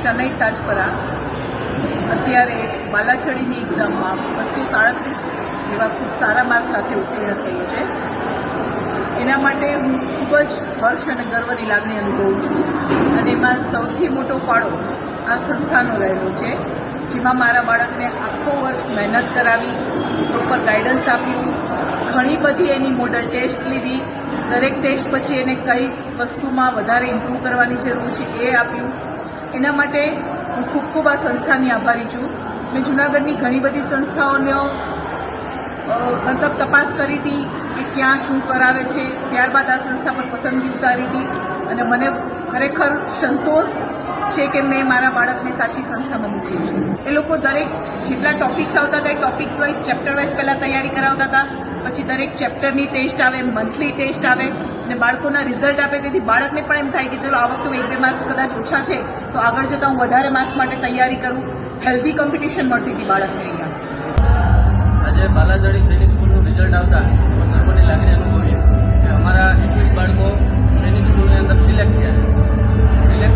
શનૈ તાજપરા અત્યારે બાલાછડીની એક્ઝામમાં 237 જેવા ખૂબ સારા માર્ક સાથે ઉત્તીર્ણ થયું છે. એના માટે હું ખૂબ જ હર્ષ અને ગર્વની લાગણી અનુભવું છું. અને એમાં સૌથી મોટો ફાળો આ સંસ્થાનો રહેલો છે, જેમાં મારા બાળકને આખો વર્ષ મહેનત કરાવી, પ્રોપર ગાઈડન્સ આપ્યું, ઘણી બધી એની મોડલ ટેસ્ટ લીધી, દરેક ટેસ્ટ પછી એને કઈ વસ્તુમાં વધારે ઇમ્પ્રૂવ કરવાની જરૂર છે એ આપ્યું. એના માટે હું ખૂબ ખૂબ આ સંસ્થાની આભારી છું. મેં જૂનાગઢની ઘણી બધી સંસ્થાઓનો મતલબ તપાસ કરી હતી કે ક્યાં શું કરાવે છે, ત્યારબાદ આ સંસ્થા પર પસંદગી ઉતારી હતી અને મને ખરેખર સંતોષ છે કે મેં મારા બાળકને સાચી સંસ્થામાં મૂક્યું છે. એ લોકો દરેક જેટલા ટોપિક્સ આવતા હતા એ ટોપિક્સ વાઇઝ ચેપ્ટર વાઇઝ પહેલાં તૈયારી કરાવતા હતા, પછી દરેક ચેપ્ટરની ટેસ્ટ આવે, મંથલી ટેસ્ટ આવે અને બાળકોના રિઝલ્ટ આપે. તેથી બાળકને પણ એમ થાય કે ચલો આ વખતે 1-2 માર્ક્સ કદાચ ઓછા છે તો આગળ જતાં હું વધારે માર્ક્સ માટે તૈયારી કરું. હેલ્ધી કોમ્પિટિશન મળતી હતી બાળકને અહીંયા. આજે બાલાછડી સૈનિક સ્કૂલનું રિઝલ્ટ આવતા ગર્વની લાગણી અનુભવી કે અમારા 21 બાળકો સૈનિક સ્કૂલની અંદર સિલેક્ટ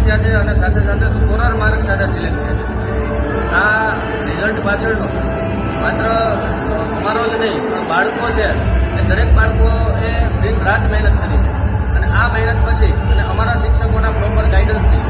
થયા છે અને સાથે સાથે સ્કોરર માર્ક સાથે સિલેક્ટ થયા છે. આ રિઝલ્ટ પાછળનો માત્ર અમારો જ નહીં પણ બાળકો છે એ દરેક બાળકોએ દિન રાત મહેનત કરી છે અને આ મહેનત પછી અને અમારા શિક્ષકોના પ્રોપર ગાઈડન્સથી